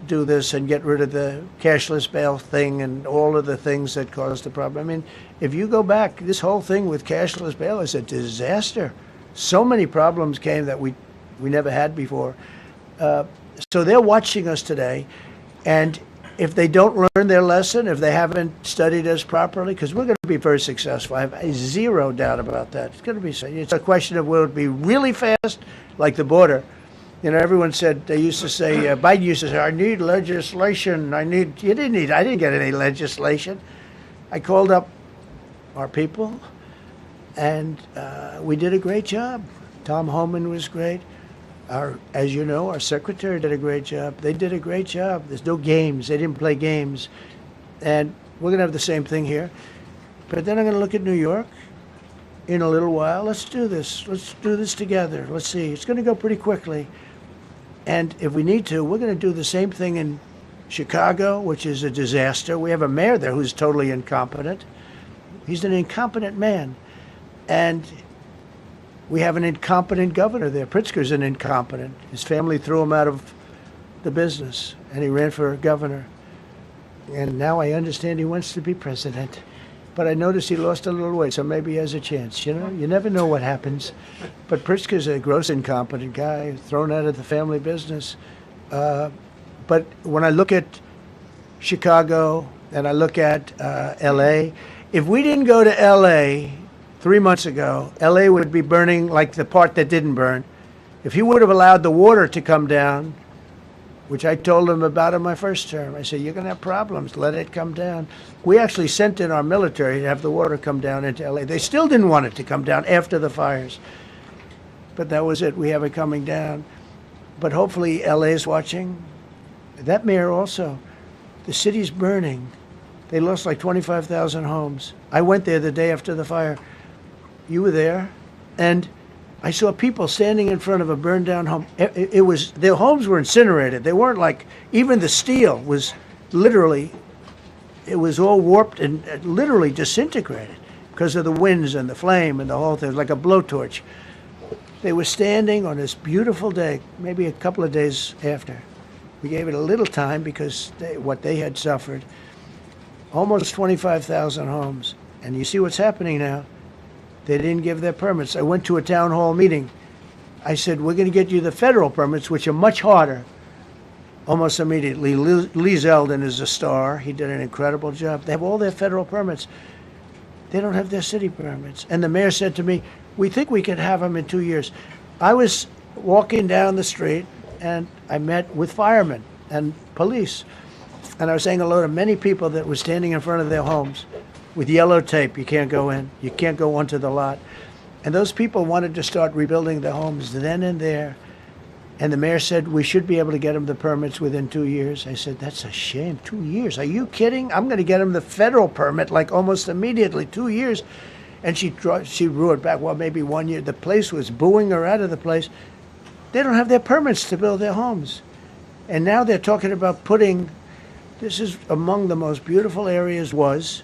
do this and get rid of the cashless bail thing and all of the things that caused the problem. I mean, if you go back, this whole thing with cashless bail is a disaster. So many problems came that we never had before. So they're watching us today, and if they don't learn their lesson, if they haven't studied us properly, because we're going to be very successful. I have zero doubt about that. It's going to be. It's a question of will it be really fast, like the border. You know, everyone said, they used to say, Biden used to say, I need legislation. I didn't get any legislation. I called up our people, and we did a great job. Tom Homan was great. As you know, our secretary did a great job. They did a great job. There's no games. They didn't play games. And we're going to have the same thing here. But then I'm going to look at New York in a little while. Let's do this. Let's do this together. Let's see. It's going to go pretty quickly. And if we need to, we're going to do the same thing in Chicago, which is a disaster. We have a mayor there who's totally incompetent. He's an incompetent man. And we have an incompetent governor there. Pritzker's an incompetent. His family threw him out of the business, and he ran for governor. And now I understand he wants to be president. But I noticed he lost a little weight, so maybe he has a chance. You know, you never know what happens. But Pritzker's a gross incompetent guy, thrown out of the family business. But when I look at Chicago and I look at L.A., if we didn't go to L.A. 3 months ago, L.A. would be burning like the part that didn't burn. If he would have allowed the water to come down, which I told him about in my first term, I said, you're going to have problems, let it come down. We actually sent in our military to have the water come down into L.A. They still didn't want it to come down after the fires. But that was it. We have it coming down. But hopefully L.A. is watching. That mayor also. The city's burning. They lost like 25,000 homes. I went there the day after the fire. You were there, and I saw people standing in front of a burned down home. It was, their homes were incinerated. They weren't like, even the steel was literally, it was all warped and literally disintegrated because of the winds and the flame and the whole thing. It was like a blowtorch. They were standing on this beautiful day, maybe a couple of days after. We gave it a little time because what they had suffered. almost 25,000 homes. And you see what's happening now. They didn't give their permits. I went to a town hall meeting. I said, we're going to get you the federal permits, which are much harder. Almost immediately, Lee Zeldin is a star. He did an incredible job. They have all their federal permits. They don't have their city permits. And the mayor said to me, we think we could have them in 2 years. I was walking down the street, and I met with firemen and police. And I was saying hello to many people that were standing in front of their homes with yellow tape. You can't go in. You can't go onto the lot. And those people wanted to start rebuilding their homes then and there. And the mayor said, we should be able to get them the permits within 2 years. I said, that's a shame. 2 years? Are you kidding? I'm going to get them the federal permit like almost immediately. 2 years. And she roared back, well, maybe 1 year. The place was booing her out of the place. They don't have their permits to build their homes. And now they're talking about putting, this is among the most beautiful areas was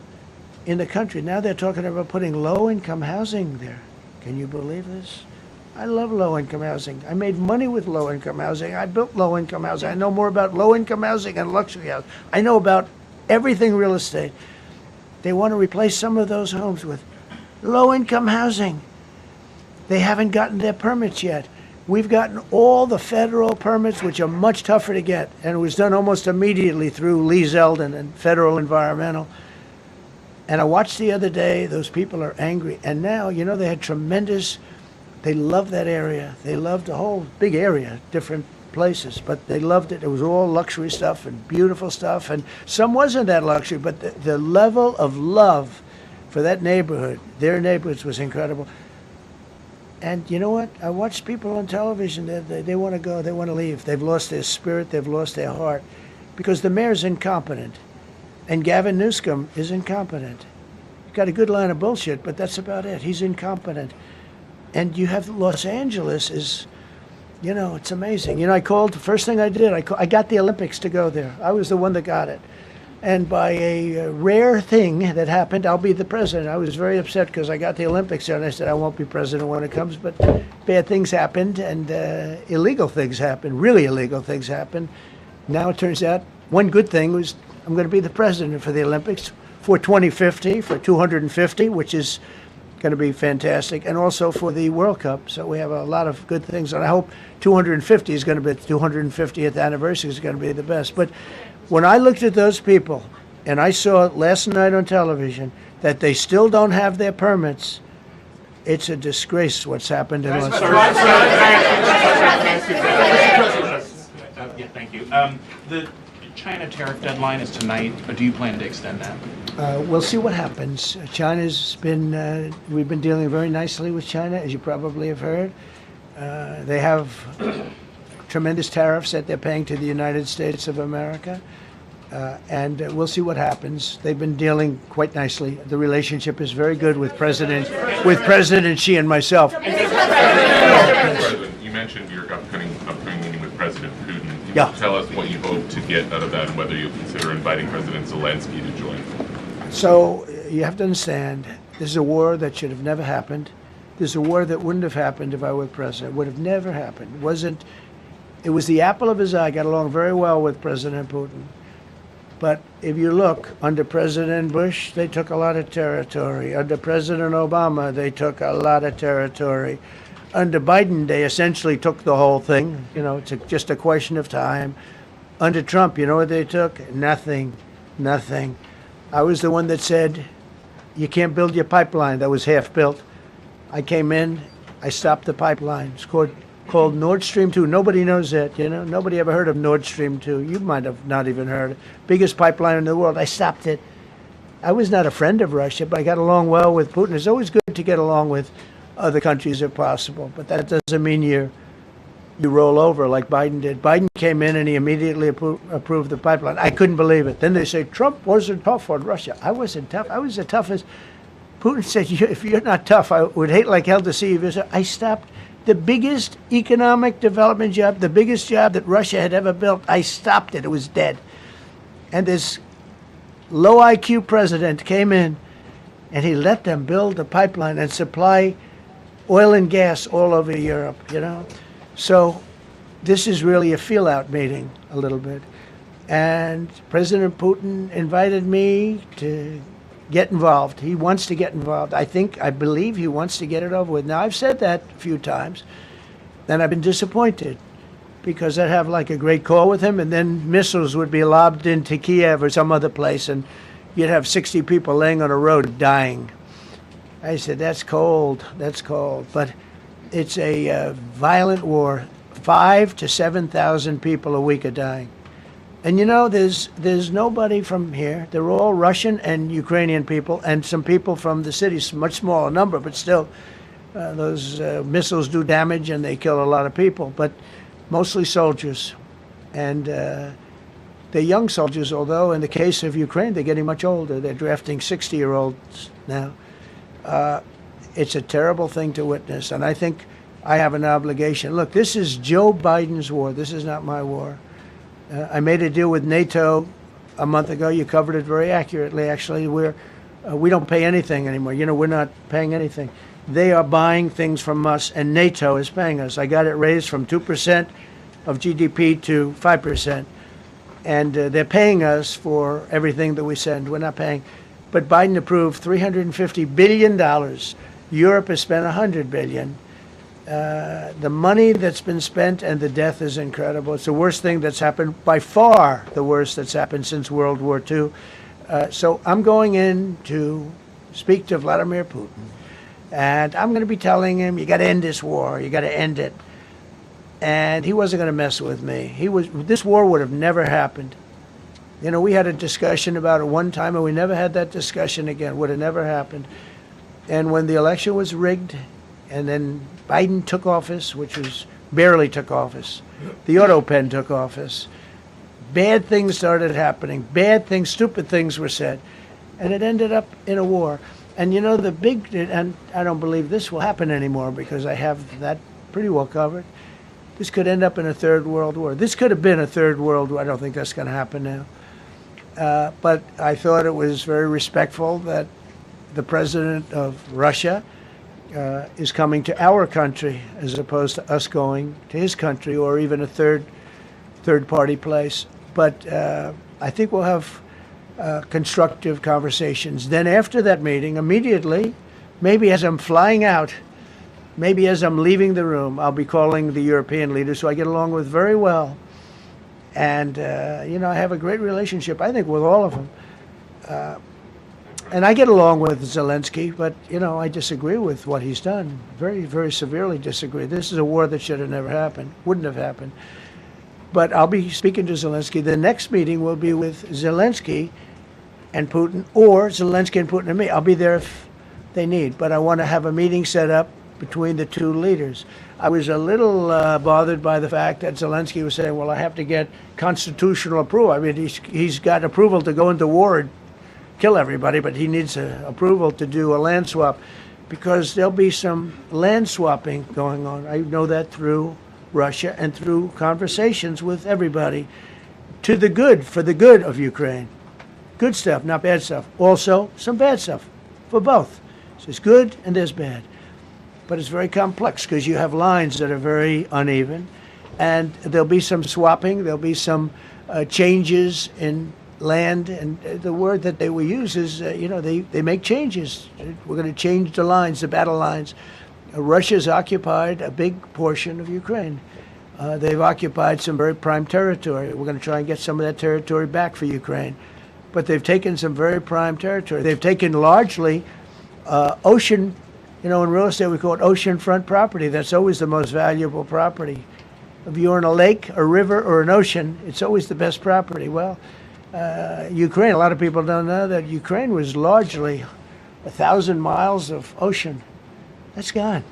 in the country. Now they're talking about putting low-income housing there. Can you believe this? I love low-income housing. I made money with low-income housing. I built low-income housing. I know more about low-income housing and luxury housing. I know about everything real estate. They want to replace some of those homes with low-income housing. They haven't gotten their permits yet. We've gotten all the federal permits, which are much tougher to get, and it was done almost immediately through Lee Zeldin and Federal Environmental. And I watched the other day, those people are angry. And now, you know, they had they loved that area. They loved the whole big area, different places, but they loved it. It was all luxury stuff and beautiful stuff, and some wasn't that luxury, but the level of love for that neighborhood, their neighborhoods, was incredible. And you know what? I watched people on television, they want to go, they want to leave. They've lost their spirit, they've lost their heart, because the mayor's incompetent, and Gavin Newsom is incompetent. He's got a good line of bullshit, but that's about it. He's incompetent. And you have Los Angeles is, you know, it's amazing. You know, I called, the first thing I did, I got the Olympics to go there. I was the one that got it. And by a rare thing that happened, I'll be the president. I was very upset because I got the Olympics there, and I said, I won't be president when it comes. But bad things happened, and illegal things happened, really illegal things happened. Now it turns out one good thing was I'm going to be the president for the Olympics for 2050, for 250, which is going to be fantastic, and also for the World Cup. So we have a lot of good things, and I hope 250 is going to be, the 250th anniversary is going to be the best. But when I looked at those people, and I saw last night on television that they still don't have their permits, it's a disgrace what's happened in Los Angeles. Yeah, thank you. The China tariff deadline is tonight. Do you plan to extend that? We'll see what happens. China's been, we've been dealing very nicely with China, as you probably have heard. They have tremendous tariffs that they're paying to the United States of America. And we'll see what happens. They've been dealing quite nicely. The relationship is very good with President Xi and myself. President, you mentioned your upcoming meeting with President Putin. Can you tell us what you hope to get out of that and whether you'll consider inviting President Zelensky to join? So you have to understand, this is a war that should have never happened. This is a war that wouldn't have happened if I were president. It would have never happened. It was the apple of his eye. I got along very well with President Putin. But if you look, under President Bush, they took a lot of territory. Under President Obama, they took a lot of territory. Under Biden, they essentially took the whole thing. You know, it's just a question of time. Under Trump, you know what they took? Nothing. I was the one that said, you can't build your pipeline. That was half built. I came in, I stopped the pipeline. It's called Nord Stream 2. Nobody knows that, you know. Nobody ever heard of Nord Stream 2. You might have not even heard. Biggest pipeline in the world. I stopped it. I was not a friend of Russia, but I got along well with Putin. It's always good to get along with other countries if possible, but that doesn't mean you roll over like Biden did. Biden came in and he immediately approved the pipeline. I couldn't believe it. Then they say Trump wasn't tough on Russia. I wasn't tough. I was the toughest. Putin said, if you're not tough, I would hate like hell to see you visit. I stopped the biggest economic development job, the biggest job that Russia had ever built. I stopped it. It was dead. And this low IQ president came in and he let them build the pipeline and supply oil and gas all over Europe, you know. So this is really a feel-out meeting a little bit. And President Putin invited me to get involved. He wants to get involved. I believe he wants to get it over with. Now, I've said that a few times, and I've been disappointed because I'd have like a great call with him, and then missiles would be lobbed into Kiev or some other place, and you'd have 60 people laying on a road dying. I said, that's cold, but it's a violent war. 5,000 to 7,000 people a week are dying. And you know, there's nobody from here. They're all Russian and Ukrainian people, and some people from the cities, much smaller number, but still, those missiles do damage and they kill a lot of people, but mostly soldiers. And they're young soldiers, although in the case of Ukraine, they're getting much older. They're drafting 60-year-olds now. It's a terrible thing to witness, and I think I have an obligation. Look, this is Joe Biden's war. This is not my war. I made a deal with NATO a month ago. You covered it very accurately, actually. We don't pay anything anymore. You know, we're not paying anything. They are buying things from us, and NATO is paying us. I got it raised from 2% of GDP to 5%. And they're paying us for everything that we send. We're not paying. But Biden approved $350 billion. Europe has spent $100 billion. The money that's been spent and the death is incredible. It's the worst thing that's happened, by far the worst that's happened since World War II. So I'm going in to speak to Vladimir Putin, and I'm going to be telling him, you got to end this war, you got to end it. And he wasn't going to mess with me. This war would have never happened. You know, we had a discussion about it one time, and we never had that discussion again. Would have never happened. And when the election was rigged, and then Biden took office, which was barely took office. The auto pen took office. Bad things started happening. Bad things, stupid things were said. And it ended up in a war. And you know, and I don't believe this will happen anymore because I have that pretty well covered. This could end up in a third world war. This could have been a third world war. I don't think that's going to happen now. But I thought it was very respectful that the president of Russia is coming to our country as opposed to us going to his country or even a third party place. But I think we'll have constructive conversations. Then after that meeting, immediately, maybe as I'm flying out, maybe as I'm leaving the room, I'll be calling the European leaders who I get along with very well. And, you know, I have a great relationship, I think, with all of them. And I get along with Zelensky, but, you know, I disagree with what he's done. Very, very severely disagree. This is a war that should have never happened, wouldn't have happened. But I'll be speaking to Zelensky. The next meeting will be with Zelensky and Putin, or Zelensky and Putin and me. I'll be there if they need. But I want to have a meeting set up between the two leaders. I was a little bothered by the fact that Zelensky was saying, well, I have to get constitutional approval. I mean, he's got approval to go into war and kill everybody, but he needs approval to do a land swap because there'll be some land swapping going on. I know that through Russia and through conversations with everybody to the good, for the good of Ukraine. Good stuff, not bad stuff. Also, some bad stuff for both. So there's good and there's bad. But it's very complex because you have lines that are very uneven, and there'll be some swapping, there'll be some changes in land, and the word that they will use is, you know, they make changes. We're going to change the lines, the battle lines. Russia's occupied a big portion of Ukraine. They've occupied some very prime territory. We're going to try and get some of that territory back for Ukraine. But they've taken some very prime territory. They've taken largely ocean, you know, in real estate we call it oceanfront property. That's always the most valuable property. If you're in a lake, a river, or an ocean, it's always the best property. Well, Ukraine, a lot of people don't know that Ukraine was largely 1,000 miles of ocean. That's gone.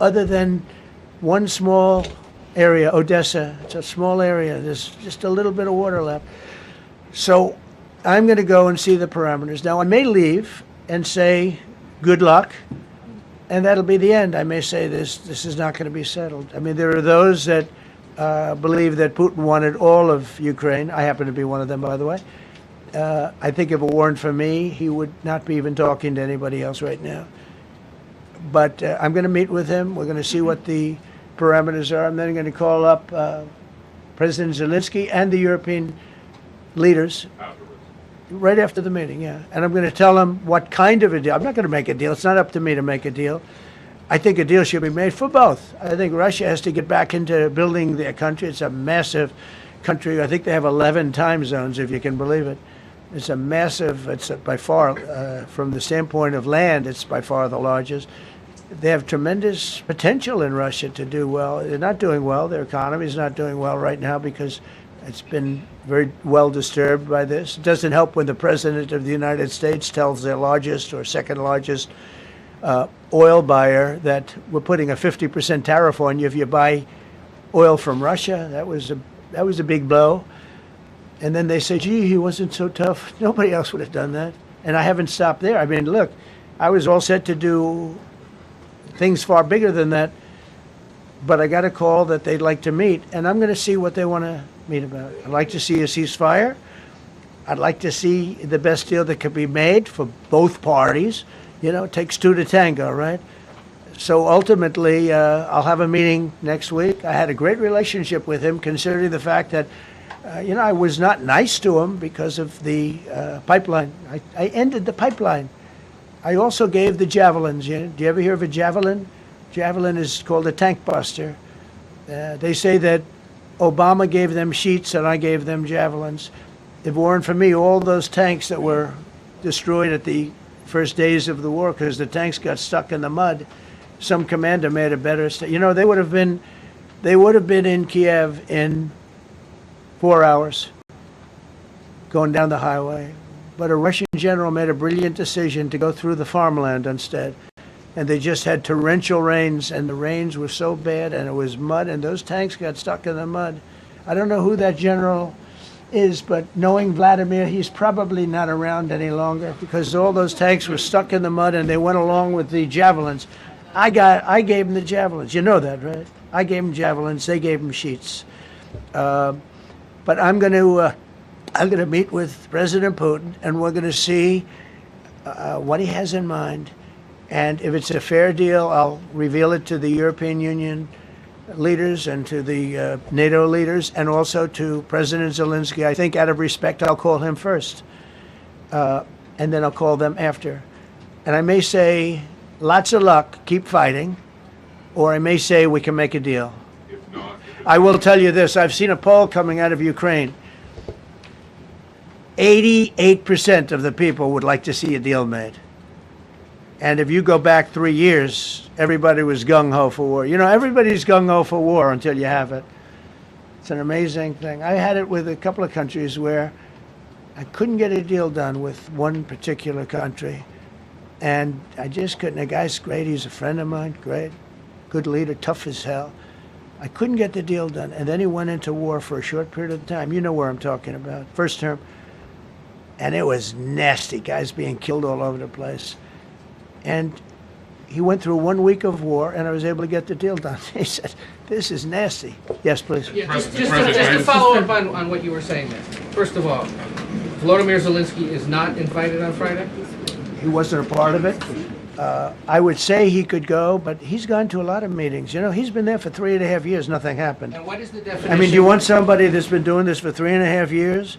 Other than one small area, Odessa, it's a small area. There's just a little bit of water left. So I'm going to go and see the parameters. Now, I may leave and say, good luck, and that'll be the end. I may say this is not going to be settled. I mean, there are those that believe that Putin wanted all of Ukraine. I happen to be one of them, by the way. I think if it weren't for me, he would not be even talking to anybody else right now. But I'm going to meet with him. We're going to see what the parameters are. I'm then going to call up President Zelensky and the European leaders. Right after the meeting, yeah. And I'm going to tell them what kind of a deal. I'm not going to make a deal. It's not up to me to make a deal. I think a deal should be made for both. I think Russia has to get back into building their country. It's a massive country. I think they have 11 time zones, if you can believe it. It's a massive, it's by far, from the standpoint of land, it's by far the largest. They have tremendous potential in Russia to do well. They're not doing well. Their economy is not doing well right now because it's been very well disturbed by this. It doesn't help when the President of the United States tells their largest or second largest oil buyer that we're putting a 50% tariff on you if you buy oil from Russia. That was a big blow. And then they say, gee, he wasn't so tough. Nobody else would have done that. And I haven't stopped there. I mean, look, I was all set to do things far bigger than that, but I got a call that they'd like to meet, and I'm going to see what they want to meet about. I'd like to see a ceasefire. I'd like to see the best deal that could be made for both parties. You know, it takes two to tango, right? So ultimately, I'll have a meeting next week. I had a great relationship with him, considering the fact that, I was not nice to him because of the pipeline. I ended the pipeline. I also gave the javelins. Do you ever hear of a javelin? Javelin is called a tank buster. They say that Obama gave them sheets and I gave them javelins. If it weren't for me, all those tanks that were destroyed at the first days of the war because the tanks got stuck in the mud, some commander made a better they would have been in Kiev in 4 hours going down the highway. But a Russian general made a brilliant decision to go through the farmland instead. And they just had torrential rains, and the rains were so bad, and it was mud, and those tanks got stuck in the mud. I don't know who that general is, but knowing Vladimir, he's probably not around any longer because all those tanks were stuck in the mud, and they went along with the javelins. I gave them the javelins. You know that, right? I gave them javelins. They gave them sheets. But I'm going to meet with President Putin, and we're going to see what he has in mind. And if it's a fair deal, I'll reveal it to the European Union leaders and to the NATO leaders and also to President Zelensky. I think out of respect, I'll call him first. And then I'll call them after. And I may say, lots of luck, keep fighting. Or I may say, we can make a deal. I will tell you this. I've seen a poll coming out of Ukraine. 88% of the people would like to see a deal made. And if you go back 3 years, everybody was gung-ho for war. Everybody's gung-ho for war until you have it. It's an amazing thing. I had it with a couple of countries where I couldn't get a deal done with one particular country. And I just couldn't. The guy's great. He's a friend of mine. Great. Good leader. Tough as hell. I couldn't get the deal done. And then he went into war for a short period of time. You know where I'm talking about. First term. And it was nasty. Guys being killed all over the place. And he went through 1 week of war, and I was able to get the deal done. He said, this is nasty. Yes, please. Yeah, just to follow up on what you were saying there. First of all, Volodymyr Zelensky is not invited on Friday? He wasn't a part of it. I would say he could go, but he's gone to a lot of meetings. He's been there for 3.5 years. Nothing happened. And what is the definition? I mean, do you want somebody that's been doing this for 3.5 years?